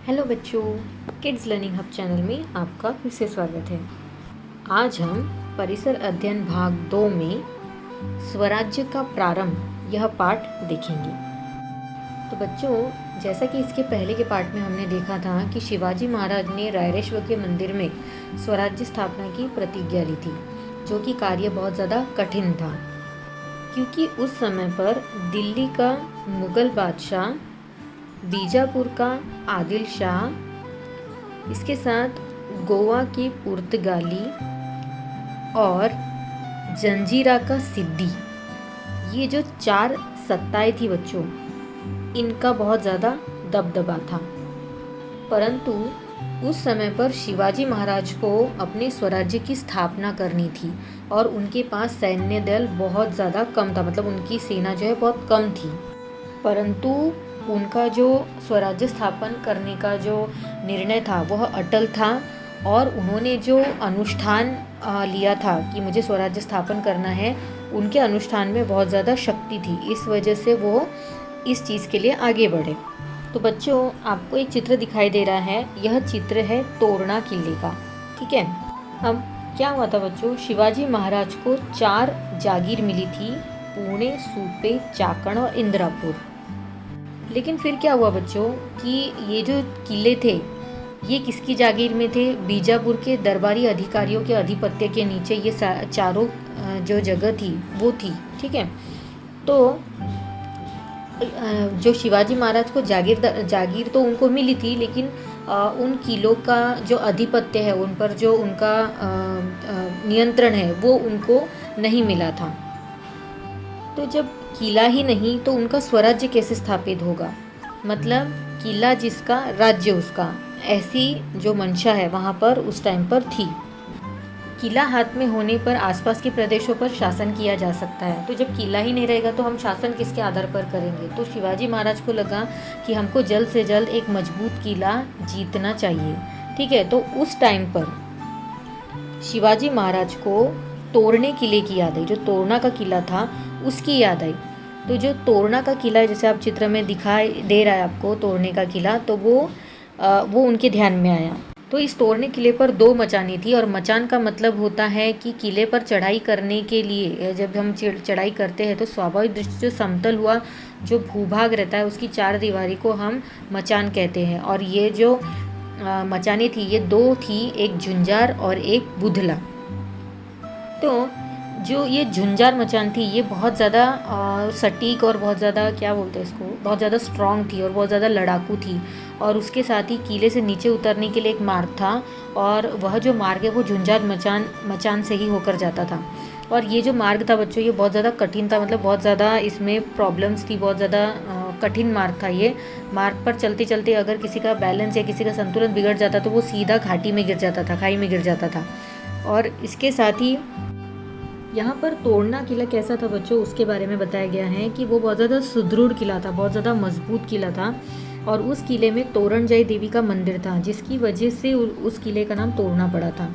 Hello बच्चों, kids learning hub channel में आपका फिर से स्वागत है। आज हम परिसर अध्ययन भाग 2 में स्वराज्य का प्रारंभ यह पाठ देखेंगे। तो बच्चों, जैसा कि इसके पहले के पाठ में हमने देखा था कि शिवाजी महाराज ने रायरेश्वर के मंदिर में स्वराज्य स्थापना की प्रतिज्ञा ली थी, जो कि कार्य बहुत ज़्यादा कठिन था, क्योंकि उस समय पर दिल्ली का मुग़ल बादशाह, बीजापुर का आदिल शाह, इसके साथ गोवा की पुर्तगाली और जंजीरा का सिद्दी, ये जो 4 सत्ताएं थी बच्चों, इनका बहुत ज़्यादा दबदबा था। परंतु उस समय पर शिवाजी महाराज को अपने स्वराज्य की स्थापना करनी थी और उनके पास सैन्य दल बहुत ज़्यादा कम था, मतलब उनकी सेना जो है बहुत कम थी। परंतु उनका जो स्वराज्य स्थापन करने का जो निर्णय था वह अटल था और उन्होंने जो अनुष्ठान लिया था कि मुझे स्वराज्य स्थापन करना है, उनके अनुष्ठान में बहुत ज़्यादा शक्ति थी। इस वजह से वो इस चीज़ के लिए आगे बढ़े। तो बच्चों, आपको एक चित्र दिखाई दे रहा है, यह चित्र है तोरणा किले का। ठीक है, अब क्या हुआ था बच्चों, शिवाजी महाराज को 4 जागीर मिली थी, पुणे, सुपे, चाकण और इंदिरापुर। लेकिन फिर क्या हुआ बच्चों कि ये जो किले थे ये किसकी जागीर में थे? बीजापुर के दरबारी अधिकारियों के अधिपत्य के नीचे ये चारों जो जगह थी वो थी। ठीक है, तो जो शिवाजी महाराज को जागीर तो उनको मिली थी, लेकिन उन किलों का जो अधिपत्य है, उन पर जो उनका नियंत्रण है, वो उनको नहीं मिला था। तो जब किला ही नहीं तो उनका स्वराज्य कैसे स्थापित होगा? मतलब किला जिसका, राज्य उसका, ऐसी जो मंशा है वहाँ पर उस टाइम पर थी। किला हाथ में होने पर आसपास के प्रदेशों पर शासन किया जा सकता है। तो जब किला ही नहीं रहेगा तो हम शासन किसके आधार पर करेंगे? तो शिवाजी महाराज को लगा कि हमको जल्द से जल्द एक मजबूत किला जीतना चाहिए। ठीक है, तो उस टाइम पर शिवाजी महाराज को तोरणे किले की याद आई, जो तोरणा का किला था उसकी याद आई। तो जो तोरणा का किला, जैसे आप चित्र में दिखाई दे रहा है आपको तोरणे का किला, तो वो उनके ध्यान में आया। तो इस तोरणे किले पर 2 मचानी थी, और मचान का मतलब होता है कि किले पर चढ़ाई करने के लिए जब हम चढ़ाई करते हैं तो स्वाभाविक दृष्टि से समतल हुआ जो भूभाग रहता है उसकी 4 दीवारी को हम मचान कहते हैं। और ये जो मचानी थी ये 2 थी, एक झुंझार और एक बुधला। तो जो ये झुंझार मचान थी ये बहुत ज़्यादा सटीक और बहुत ज़्यादा, क्या बोलते हैं इसको, बहुत ज़्यादा स्ट्रॉन्ग थी और बहुत ज़्यादा लड़ाकू थी। और उसके साथ ही किले से नीचे उतरने के लिए एक मार्ग था, और वह जो मार्ग है वो झुंझार मचान से ही होकर जाता था। और ये जो मार्ग था बच्चों ये बहुत ज़्यादा कठिन था, मतलब बहुत ज़्यादा इसमें प्रॉब्लम्स थी, बहुत ज़्यादा कठिन मार्ग था। ये मार्ग पर चलते चलते अगर किसी का बैलेंस या किसी का संतुलन बिगड़ जाता तो वो सीधा घाटी में गिर जाता था, खाई में गिर जाता था। और इसके साथ ही यहाँ पर तोरणा किला कैसा था बच्चों, उसके बारे में बताया गया है कि वो बहुत ज़्यादा सुदृढ़ किला था, बहुत ज़्यादा मजबूत किला था। और उस किले में तोरणजय देवी का मंदिर था, जिसकी वजह से उस किले का नाम तोरणा पड़ा था।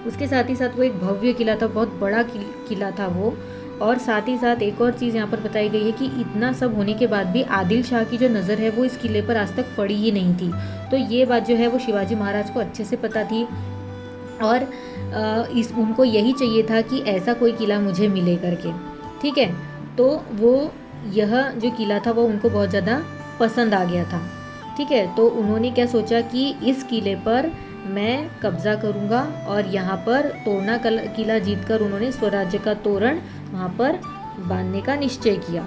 उसके साथ ही साथ वो एक भव्य किला था, बहुत बड़ा किला था वो। और साथ ही साथ एक और चीज़ यहाँ पर बताई गई है कि इतना सब होने के बाद भी आदिल शाह की जो नज़र है वो इस किले पर आज तक पड़ी ही नहीं थी। तो ये बात जो है वो शिवाजी महाराज को अच्छे से पता थी, और उनको यही चाहिए था कि ऐसा कोई किला मुझे मिले करके। ठीक है, तो वो यह जो किला था वो उनको बहुत ज़्यादा पसंद आ गया था। ठीक है, तो उन्होंने क्या सोचा कि इस किले पर मैं कब्ज़ा करूँगा, और यहाँ पर तोरणा किला जीतकर उन्होंने स्वराज्य का तोरण वहाँ पर बांधने का निश्चय किया।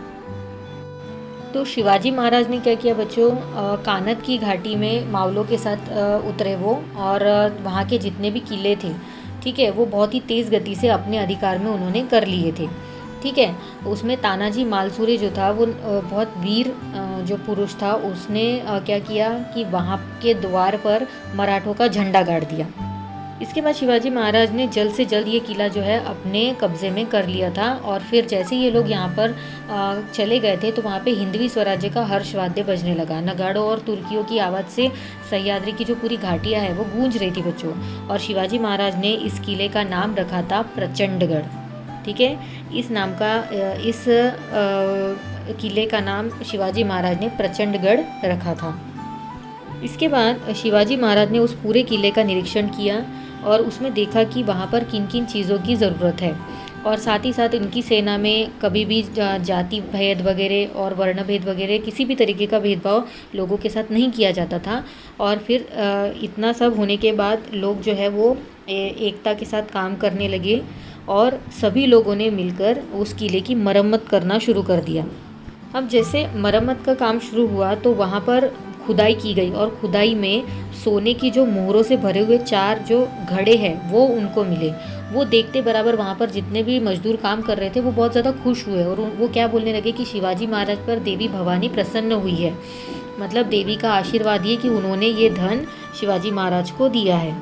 तो शिवाजी महाराज ने क्या किया बच्चों, कानद की घाटी में मावलों के साथ उतरे वो, और वहाँ के जितने भी किले थे, ठीक है, वो बहुत ही तेज़ गति से अपने अधिकार में उन्होंने कर लिए थे। ठीक है, उसमें तानाजी मालसुरे जो था वो बहुत वीर जो पुरुष था, उसने क्या किया कि वहाँ के द्वार पर मराठों का झंडा गाड़ दिया। इसके बाद शिवाजी महाराज ने जल्द से जल्द ये किला जो है अपने कब्ज़े में कर लिया था। और फिर जैसे ये लोग यहाँ पर चले गए थे तो वहाँ पे हिंदवी स्वराज्य का हर्षवाद्य बजने लगा। नगाड़ों और तुर्कियों की आवाज़ से सह्याद्री की जो पूरी घाटियाँ है वो गूंज रही थी बच्चों। और शिवाजी महाराज ने इस किले का नाम रखा था प्रचंडगढ़। ठीक है, इस किले का नाम शिवाजी महाराज ने प्रचंडगढ़ रखा था। इसके बाद शिवाजी महाराज ने उस पूरे किले का निरीक्षण किया और उसमें देखा कि वहाँ पर किन किन चीज़ों की ज़रूरत है, और साथ ही साथ इनकी सेना में कभी भी जाति भेद वगैरह और वर्ण भेद वगैरह किसी भी तरीके का भेदभाव लोगों के साथ नहीं किया जाता था। और फिर इतना सब होने के बाद लोग जो है वो एकता के साथ काम करने लगे और सभी लोगों ने मिलकर उस किले की मरम्मत करना शुरू कर दिया। अब जैसे मरम्मत का काम शुरू हुआ तो वहाँ पर खुदाई की गई और खुदाई में सोने की जो मोहरों से भरे हुए 4 जो घड़े हैं वो उनको मिले। वो देखते बराबर वहाँ पर जितने भी मजदूर काम कर रहे थे वो बहुत ज़्यादा खुश हुए और वो क्या बोलने लगे कि शिवाजी महाराज पर देवी भवानी प्रसन्न हुई है, मतलब देवी का आशीर्वाद ये कि उन्होंने ये धन शिवाजी महाराज को दिया है।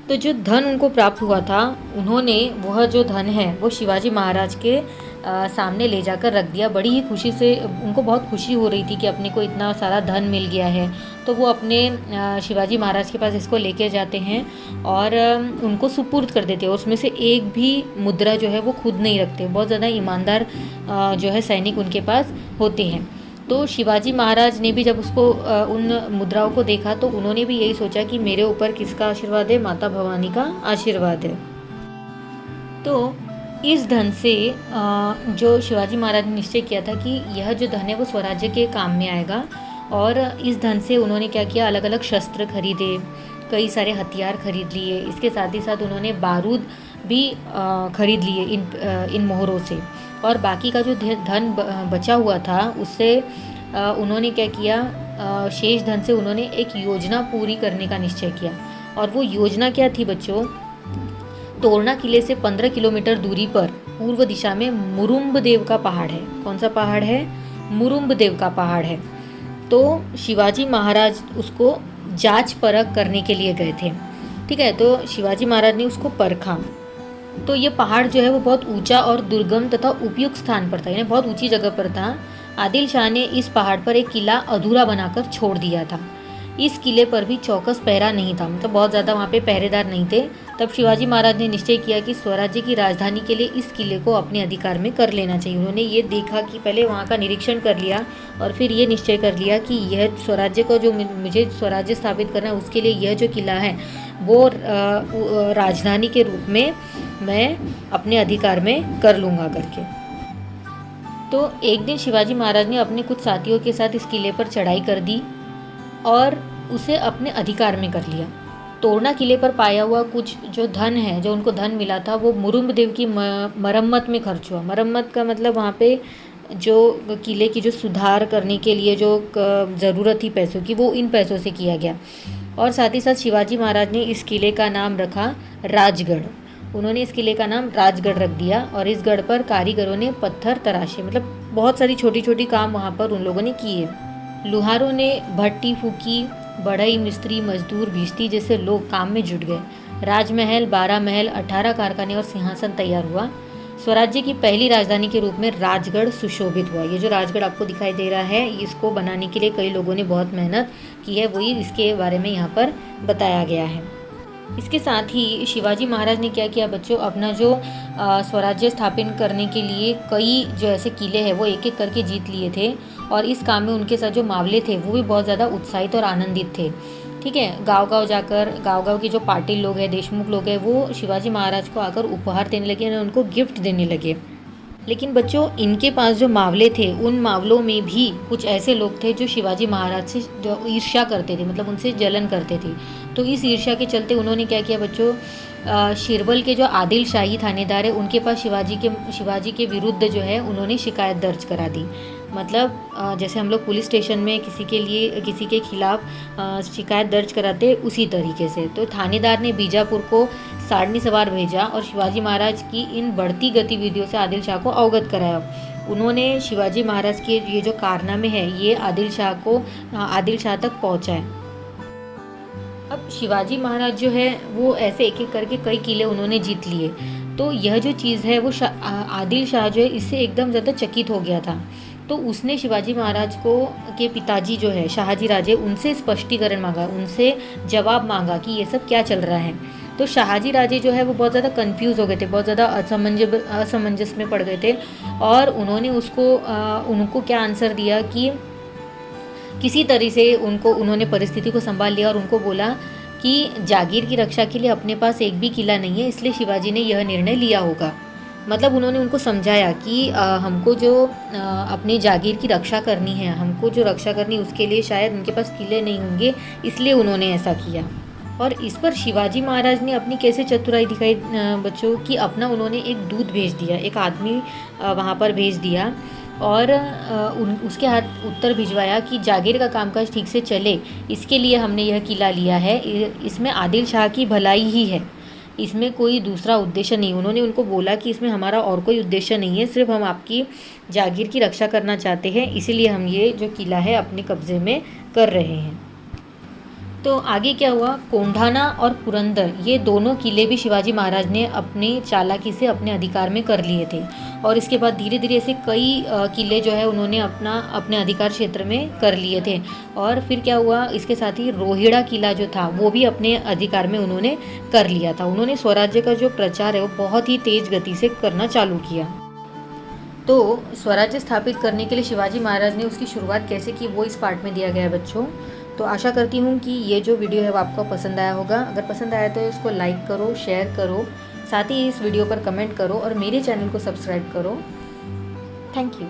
तो जो धन उनको प्राप्त हुआ था उन्होंने वह जो धन है वो शिवाजी महाराज के सामने ले जाकर रख दिया। बड़ी ही खुशी से उनको बहुत खुशी हो रही थी कि अपने को इतना सारा धन मिल गया है। तो वो अपने शिवाजी महाराज के पास इसको लेके जाते हैं और उनको सुपुर्द कर देते हैं। उसमें से एक भी मुद्रा जो है वो खुद नहीं रखते। बहुत ज़्यादा ईमानदार जो है सैनिक उनके पास होते हैं। तो शिवाजी महाराज ने भी जब उसको उन मुद्राओं को देखा तो उन्होंने भी यही सोचा कि मेरे ऊपर किसका आशीर्वाद है, माता भवानी का आशीर्वाद है। तो इस धन से जो शिवाजी महाराज ने निश्चय किया था कि यह जो धन है वो स्वराज्य के काम में आएगा, और इस धन से उन्होंने क्या किया, अलग अलग शस्त्र खरीदे, कई सारे हथियार खरीद लिए। इसके साथ ही साथ उन्होंने बारूद भी खरीद लिए इन मोहरों से, और बाकी का जो धन बचा हुआ था उससे उन्होंने क्या किया, शेष धन से उन्होंने एक योजना पूरी करने का निश्चय किया। और वो योजना क्या थी बच्चों, तोरना किले से 15 किलोमीटर दूरी पर पूर्व दिशा में मुरुम्बदेव का पहाड़ है। कौन सा पहाड़ है? मुरुम्बदेव का पहाड़ है। तो शिवाजी महाराज उसको जांच परख करने के लिए गए थे। ठीक है, तो शिवाजी महाराज ने उसको परखा। तो ये पहाड़ जो है वो बहुत ऊंचा और दुर्गम तथा उपयुक्त स्थान पर था, यानी बहुत ऊंची जगह पर था। आदिल शाह ने इस पहाड़ पर एक किला अधूरा बनाकर छोड़ दिया था। इस किले पर भी चौकस पहरा नहीं था, मतलब बहुत ज़्यादा वहाँ पे पहरेदार नहीं थे। तब शिवाजी महाराज ने निश्चय किया कि स्वराज्य की राजधानी के लिए इस किले को अपने अधिकार में कर लेना चाहिए। उन्होंने ये देखा कि पहले वहाँ का निरीक्षण कर लिया और फिर ये निश्चय कर लिया कि यह स्वराज्य को जो मुझे स्वराज्य स्थापित करना है उसके लिए यह जो किला है वो राजधानी के रूप में मैं अपने अधिकार में कर लूँगा करके। तो एक दिन शिवाजी महाराज ने अपने कुछ साथियों के साथ इस किले पर चढ़ाई कर दी और उसे अपने अधिकार में कर लिया। तोरना किले पर पाया हुआ कुछ जो धन है, जो उनको धन मिला था, वो मुरुम्बदेव की मरम्मत में खर्च हुआ। मरम्मत का मतलब वहाँ पे जो किले की जो सुधार करने के लिए जो ज़रूरत थी पैसों की, वो इन पैसों से किया गया। और साथ ही साथ शिवाजी महाराज ने इस किले का नाम रखा राजगढ़। उन्होंने इस किले का नाम राजगढ़ रख दिया और इस गढ़ पर कारीगरों ने पत्थर तराशे, मतलब बहुत सारी छोटी छोटी काम वहाँ पर उन लोगों ने किए। लुहारों ने भट्टी फूकी, बढ़ई, मिस्त्री, मजदूर, भिश्ती जैसे लोग काम में जुट गए। राजमहल, 12 महल, 18 कारखाने और सिंहासन तैयार हुआ। स्वराज्य की पहली राजधानी के रूप में राजगढ़ सुशोभित हुआ। ये जो राजगढ़ आपको दिखाई दे रहा है, इसको बनाने के लिए कई लोगों ने बहुत मेहनत की है, वही इसके बारे में यहाँ पर बताया गया है। इसके साथ ही शिवाजी महाराज ने क्या किया बच्चों, अपना जो स्वराज्य स्थापित करने के लिए कई जो ऐसे किले हैं वो एक एक करके जीत लिए थे, और इस काम में उनके साथ जो मावले थे वो भी बहुत ज़्यादा उत्साहित और आनंदित थे। ठीक है, गांव-गांव जाकर गांव-गांव के जो पाटिल लोग हैं, देशमुख लोग हैं, वो शिवाजी महाराज को आकर उपहार देने लगे और उनको गिफ्ट देने लगे। लेकिन बच्चों, इनके पास जो मावले थे, उन मावलों में भी कुछ ऐसे लोग थे जो शिवाजी महाराज से जो ईर्ष्या करते थे, मतलब उनसे जलन करते थे। तो इस ईर्ष्या के चलते उन्होंने क्या किया बच्चों, शिरवल के जो आदिल शाही थानेदार है उनके पास शिवाजी के विरुद्ध जो है उन्होंने शिकायत दर्ज करा दी। मतलब जैसे हम लोग पुलिस स्टेशन में किसी के खिलाफ शिकायत दर्ज कराते, उसी तरीके से। तो थानेदार ने बीजापुर को सारनी सवार भेजा और शिवाजी महाराज की इन बढ़ती गतिविधियों से आदिल शाह को अवगत कराया। उन्होंने शिवाजी महाराज के ये जो कारनामे हैं ये आदिल शाह तक पहुँचाए। अब शिवाजी महाराज जो है वो ऐसे एक एक करके कई किले उन्होंने जीत लिए। तो यह जो चीज़ है वो आदिल शाह जो है इससे एकदम ज़्यादा चकित हो गया था। तो उसने शिवाजी महाराज के पिताजी जो है शाहजी राजे, उनसे स्पष्टीकरण मांगा, उनसे जवाब मांगा कि ये सब क्या चल रहा है। तो शाहजी राजे जो है वो बहुत ज़्यादा कंफ्यूज हो गए थे, बहुत ज़्यादा असमंजस में पड़ गए थे, और उन्होंने उनको क्या आंसर दिया कि किसी तरह से उन्होंने परिस्थिति को संभाल लिया और उनको बोला कि जागीर की रक्षा के लिए अपने पास एक भी किला नहीं है, इसलिए शिवाजी ने यह निर्णय लिया होगा। मतलब उन्होंने उनको समझाया कि हमको जो अपनी जागीर की रक्षा करनी है, हमको जो रक्षा करनी है उसके लिए शायद उनके पास किले नहीं होंगे, इसलिए उन्होंने ऐसा किया। और इस पर शिवाजी महाराज ने अपनी कैसे चतुराई दिखाई बच्चों कि अपना उन्होंने एक दूत भेज दिया, एक आदमी वहाँ पर भेज दिया और उसके हाथ उत्तर भिजवाया कि जागीर का कामकाज ठीक से चले, इसके लिए हमने यह किला लिया है, इसमें आदिल शाह की भलाई ही है, इसमें कोई दूसरा उद्देश्य नहीं। उन्होंने उनको बोला कि इसमें हमारा और कोई उद्देश्य नहीं है, सिर्फ हम आपकी जागीर की रक्षा करना चाहते हैं, इसीलिए हम ये जो किला है अपने कब्ज़े में कर रहे हैं। तो आगे क्या हुआ, कोंढाना और पुरंदर ये दोनों किले भी शिवाजी महाराज ने अपनी चालाकी से अपने अधिकार में कर लिए थे। और इसके बाद धीरे धीरे ऐसे कई किले जो है उन्होंने अपने अधिकार क्षेत्र में कर लिए थे। और फिर क्या हुआ, इसके साथ ही रोहिड़ा किला जो था वो भी अपने अधिकार में उन्होंने कर लिया था। उन्होंने स्वराज्य का जो प्रचार है वो बहुत ही तेज़ गति से करना चालू किया। तो स्वराज्य स्थापित करने के लिए शिवाजी महाराज ने उसकी शुरुआत कैसे की वो इस पार्ट में दिया गया है बच्चों। तो आशा करती हूँ कि ये जो वीडियो है वो आपको पसंद आया होगा। अगर पसंद आया तो इसको लाइक करो, शेयर करो, साथ ही इस वीडियो पर कमेंट करो और मेरे चैनल को सब्सक्राइब करो। Thank you.